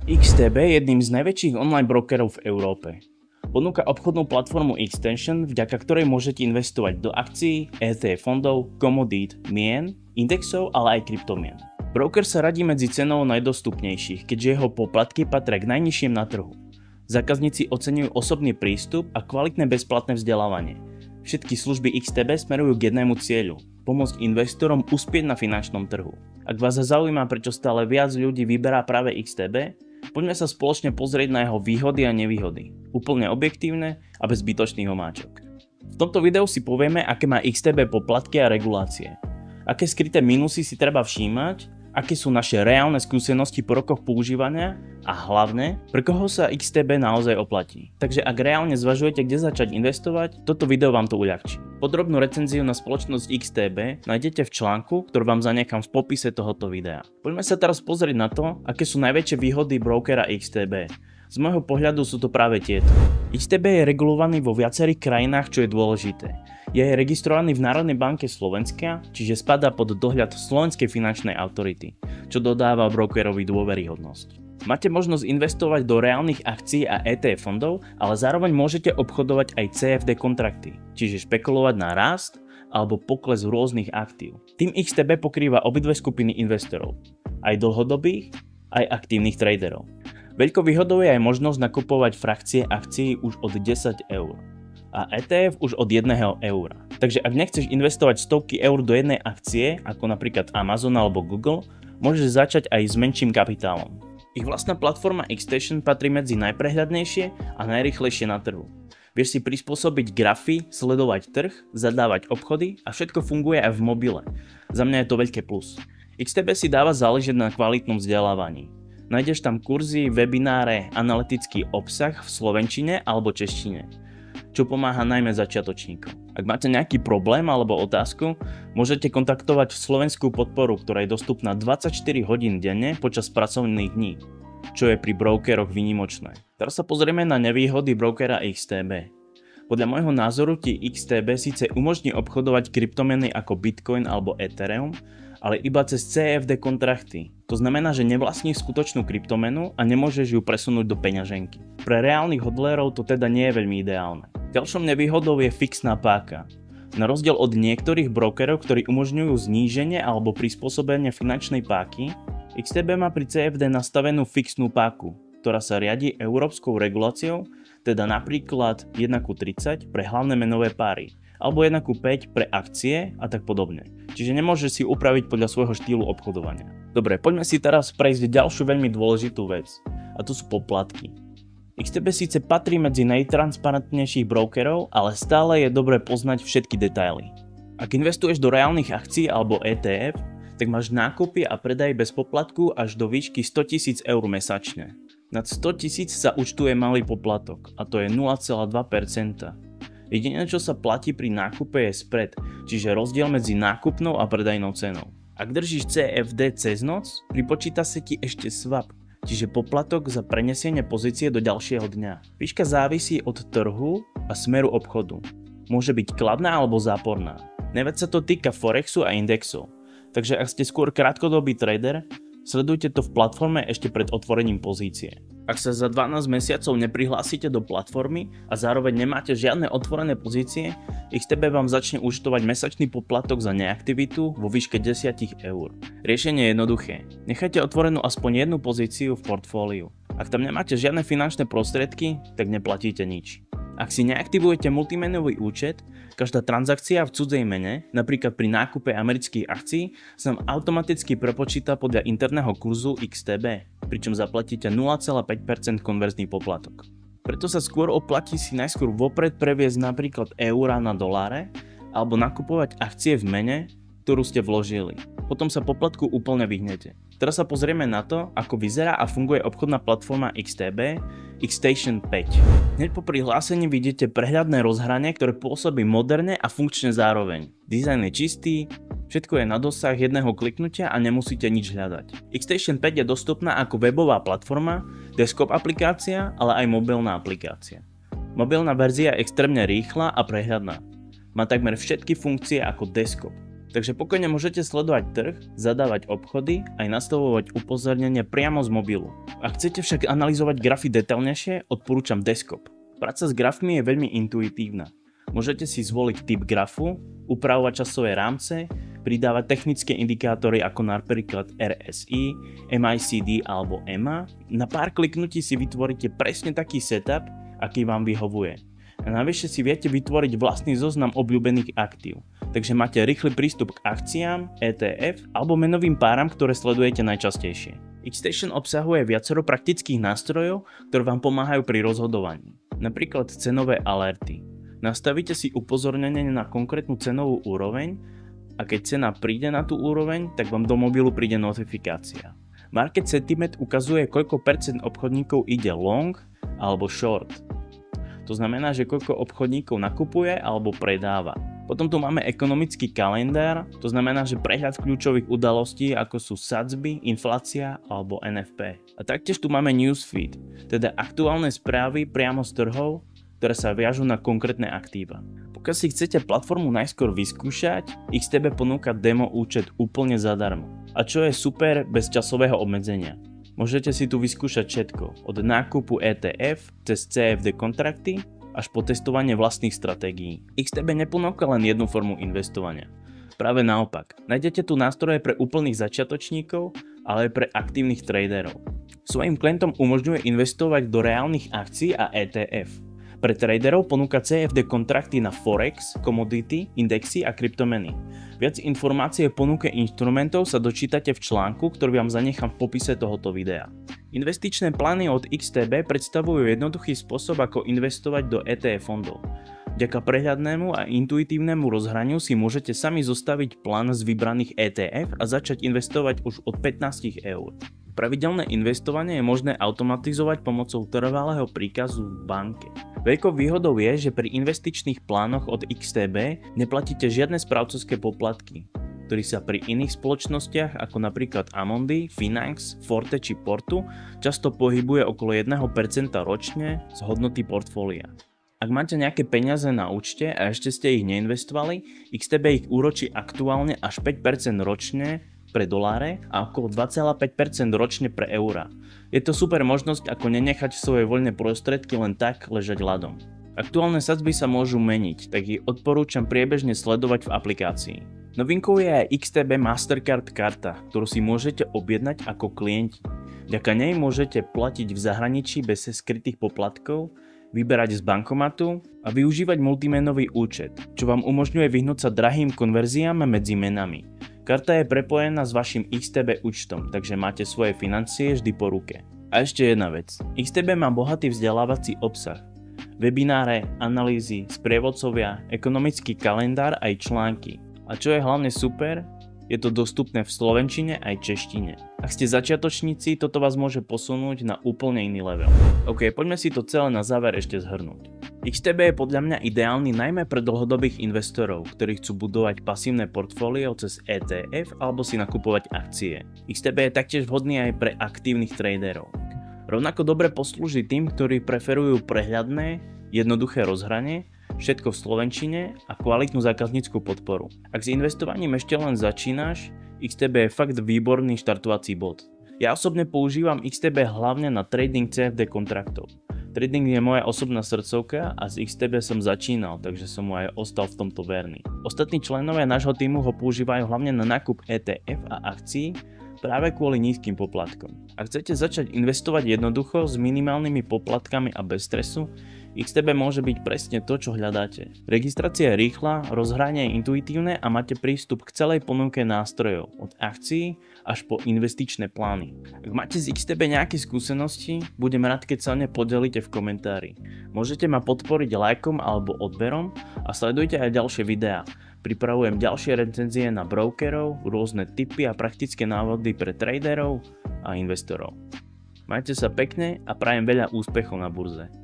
XTB je jedným z najväčších online brokerov v Európe. Ponúka obchodnú platformu Xtension, vďaka ktorej môžete investovať do akcií, ETF fondov, komodít, mien, indexov, ale aj kryptomien. Broker sa radí medzi cenou najdostupnejších, keďže jeho poplatky patria k najnižším na trhu. Zákazníci oceňujú osobný prístup a kvalitné bezplatné vzdelávanie. Všetky služby XTB smerujú k jednému cieľu – pomôcť investorom uspieť na finančnom trhu. Ak vás zaujíma, prečo stále viac ľudí vyberá práve XTB, poďme sa spoločne pozrieť na jeho výhody a nevýhody. Úplne objektívne a bez zbytočných omáčok. V tomto videu si povieme, aké má XTB poplatky a regulácie. Aké skryté minusy si treba všímať, aké sú naše reálne skúsenosti po rokoch používania a hlavne, pre koho sa XTB naozaj oplatí. Takže ak reálne zvažujete, kde začať investovať, toto video vám to uľahčí. Podrobnú recenziu na spoločnosť XTB nájdete v článku, ktorý vám zanechám v popise tohoto videa. Poďme sa teraz pozrieť na to, aké sú najväčšie výhody brokera XTB. Z môjho pohľadu sú to práve tieto. XTB je regulovaný vo viacerých krajinách, čo je dôležité. Je registrovaný v Národnej banke Slovenska, čiže spadá pod dohľad Slovenskej finančnej autority, čo dodáva brokerovi dôveryhodnosť. Máte možnosť investovať do reálnych akcií a ETF fondov, ale zároveň môžete obchodovať aj CFD kontrakty, čiže špekulovať na rast alebo pokles rôznych aktív. Tým XTB pokrýva obidve skupiny investorov, aj dlhodobých, aj aktívnych traderov. Veľkou výhodou je aj možnosť nakupovať frakcie akcií už od 10 eur a ETF už od 1 eura. Takže ak nechceš investovať stovky eur do jednej akcie, ako napríklad Amazon alebo Google, môžeš začať aj s menším kapitálom. Ich vlastná platforma Xtension patrí medzi najprehľadnejšie a najrýchlejšie na trhu. Vieš si prispôsobiť grafy, sledovať trh, zadávať obchody a všetko funguje aj v mobile. Za mňa je to veľké plus. XTB si dáva záležať na kvalitnom vzdelávaní. Nájdeš tam kurzy, webináre, analytický obsah v slovenčine alebo češtine, čo pomáha najmä začiatočníkom. Ak máte nejaký problém alebo otázku, môžete kontaktovať slovenskú podporu, ktorá je dostupná 24 hodín denne počas pracovných dní, čo je pri brokeroch výnimočné. Teraz sa pozrieme na nevýhody brokera XTB. Podľa môjho názoru ti XTB síce umožní obchodovať kryptomeny ako Bitcoin alebo Ethereum, ale iba cez CFD kontrakty. To znamená, že nevlastníš skutočnú kryptomenu a nemôžeš ju presunúť do peňaženky. Pre reálnych hodlérov to teda nie je veľmi ideálne. Ďalšou nevýhodou je fixná páka. Na rozdiel od niektorých brokerov, ktorí umožňujú zníženie alebo prispôsobenie finančnej páky, XTB má pri CFD nastavenú fixnú páku, ktorá sa riadi európskou reguláciou, teda napríklad 1:30 pre hlavné menové páry, alebo 1:5 pre akcie a tak podobne. Čiže nemôžeš si upraviť podľa svojho štýlu obchodovania. Dobre, poďme si teraz prejsť ďalšiu veľmi dôležitú vec, a to sú poplatky. XTB síce patrí medzi najtransparentnejších brokerov, ale stále je dobré poznať všetky detaily. Ak investuješ do reálnych akcií alebo ETF, tak máš nákupy a predaj bez poplatku až do výšky 100 000 eur mesačne. Nad 100 000 sa účtuje malý poplatok, a to je 0,2%. Jediné, čo sa platí pri nákupe je spread, čiže rozdiel medzi nákupnou a predajnou cenou. Ak držíš CFD cez noc, pripočíta sa ti ešte swap, čiže poplatok za prenesenie pozície do ďalšieho dňa. Výška závisí od trhu a smeru obchodu. Môže byť kladná alebo záporná. Najviac sa to týka forexu a indexov. Takže ak ste skôr krátkodobý trader, sledujte to v platforme ešte pred otvorením pozície. Ak sa za 12 mesiacov neprihlásite do platformy a zároveň nemáte žiadne otvorené pozície, XTB vám začne účtovať mesačný poplatok za neaktivitu vo výške 10 eur. Riešenie je jednoduché. Nechajte otvorenú aspoň jednu pozíciu v portfóliu. Ak tam nemáte žiadne finančné prostriedky, tak neplatíte nič. Ak si neaktivujete multimenový účet, každá transakcia v cudzej mene, napríklad pri nákupe amerických akcií, sa vám automaticky prepočíta podľa interného kurzu XTB, pričom zaplatíte 0,5% konverzný poplatok. Preto sa skôr oplatí si najskôr vopred previesť napríklad eurá na doláre alebo nakupovať akcie v mene, ktorú ste vložili. Potom sa poplatku úplne vyhnete. Teraz sa pozrieme na to, ako vyzerá a funguje obchodná platforma XTB Xtension 5. Hneď po prihlásení vidíte prehľadné rozhranie, ktoré pôsobí moderne a funkčne zároveň. Dizajn je čistý, všetko je na dosah jedného kliknutia a nemusíte nič hľadať. Xtension 5 je dostupná ako webová platforma, desktop aplikácia, ale aj mobilná aplikácia. Mobilná verzia je extrémne rýchla a prehľadná. Má takmer všetky funkcie ako desktop. Takže pokojne môžete sledovať trh, zadávať obchody aj nastavovať upozornenia priamo z mobilu. Ak chcete však analyzovať grafy detailnejšie, odporúčam Desktop. Práca s grafmi je veľmi intuitívna. Môžete si zvoliť typ grafu, upravovať časové rámce, pridávať technické indikátory ako napríklad RSI, MACD alebo EMA. Na pár kliknutí si vytvoríte presne taký setup, aký vám vyhovuje. A navyše si viete vytvoriť vlastný zoznam obľúbených aktív, takže máte rýchly prístup k akciám, ETF alebo menovým páram, ktoré sledujete najčastejšie. Xstation obsahuje viacero praktických nástrojov, ktoré vám pomáhajú pri rozhodovaní. Napríklad cenové alerty. Nastavíte si upozornenie na konkrétnu cenovú úroveň a keď cena príde na tú úroveň, tak vám do mobilu príde notifikácia. Market Sentiment ukazuje, koľko percent obchodníkov ide long alebo short. To znamená, že koľko obchodníkov nakupuje alebo predáva. Potom tu máme ekonomický kalendár, to znamená, že prehľad kľúčových udalostí ako sú sadzby, inflácia alebo NFP. A taktiež tu máme newsfeed, teda aktuálne správy priamo z trhov, ktoré sa viažú na konkrétne aktíva. Pokiaľ si chcete platformu najskôr vyskúšať, XTB ponúka demo účet úplne zadarmo. A čo je super, bez časového obmedzenia. Môžete si tu vyskúšať všetko, od nákupu ETF cez CFD kontrakty až po testovanie vlastných stratégií. XTB neponúka len jednu formu investovania. Práve naopak, nájdete tu nástroje pre úplných začiatočníkov, ale aj pre aktívnych traderov. Svojim klientom umožňuje investovať do reálnych akcií a ETF. Pre traderov ponúka CFD kontrakty na Forex, commodity, indexy a kryptomeny. Viac informácií o ponuke inštrumentov sa dočítate v článku, ktorý vám zanechám v popise tohoto videa. Investičné plány od XTB predstavujú jednoduchý spôsob, ako investovať do ETF fondov. Vďaka prehľadnému a intuitívnemu rozhraniu si môžete sami zostaviť plán z vybraných ETF a začať investovať už od 15 eur. Pravidelné investovanie je možné automatizovať pomocou trvalého príkazu v banke. Veľkou výhodou je, že pri investičných plánoch od XTB neplatíte žiadne správcovské poplatky, ktorý sa pri iných spoločnostiach ako napríklad Amundi, Finax, Forte či Portu často pohybuje okolo 1% ročne z hodnoty portfólia. Ak máte nejaké peniaze na účte a ešte ste ich neinvestovali, XTB ich úročí aktuálne až 5% ročne pre doláre a okolo 2,5% ročne pre eurá. Je to super možnosť, ako nenechať svoje voľné prostriedky len tak ležať ľadom. Aktuálne sadzby sa môžu meniť, tak ich odporúčam priebežne sledovať v aplikácii. Novinkou je aj XTB Mastercard karta, ktorú si môžete objednať ako klienti. Vďaka nej môžete platiť v zahraničí bez skrytých poplatkov, vyberať z bankomatu a využívať multimenový účet, čo vám umožňuje vyhnúť sa drahým konverziám medzi menami. Karta je prepojená s vašim XTB účtom, takže máte svoje financie vždy po ruke. A ešte jedna vec. XTB má bohatý vzdelávací obsah. Webináre, analýzy, sprievodcovia, ekonomický kalendár aj články. A čo je hlavne super, je to dostupné v slovenčine aj češtine. Ak ste začiatočníci, toto vás môže posunúť na úplne iný level. OK, poďme si to celé na záver ešte zhrnúť. XTB je podľa mňa ideálny najmä pre dlhodobých investorov, ktorí chcú budovať pasívne portfólio cez ETF alebo si nakupovať akcie. XTB je taktiež vhodný aj pre aktívnych traderov. Rovnako dobre poslúži tým, ktorí preferujú prehľadné, jednoduché rozhranie, všetko v slovenčine a kvalitnú zákaznícku podporu. Ak s investovaním ešte len začínaš, XTB je fakt výborný štartovací bod. Ja osobne používam XTB hlavne na trading CFD kontraktov. Trading je moja osobná srdcovka a z XTB som začínal, takže som mu aj ostal v tomto verný. Ostatní členovia nášho týmu ho používajú hlavne na nákup ETF a akcií práve kvôli nízkym poplatkom. Ak chcete začať investovať jednoducho s minimálnymi poplatkami a bez stresu, XTB môže byť presne to, čo hľadáte. Registrácia je rýchla, rozhranie je intuitívne a máte prístup k celej ponuke nástrojov, od akcií až po investičné plány. Ak máte z XTB nejaké skúsenosti, budem rád, keď sa o ne podelíte v komentári. Môžete ma podporiť lajkom alebo odberom a sledujte aj ďalšie videá. Pripravujem ďalšie recenzie na brokerov, rôzne tipy a praktické návody pre traderov a investorov. Majte sa pekne a prajem veľa úspechov na burze.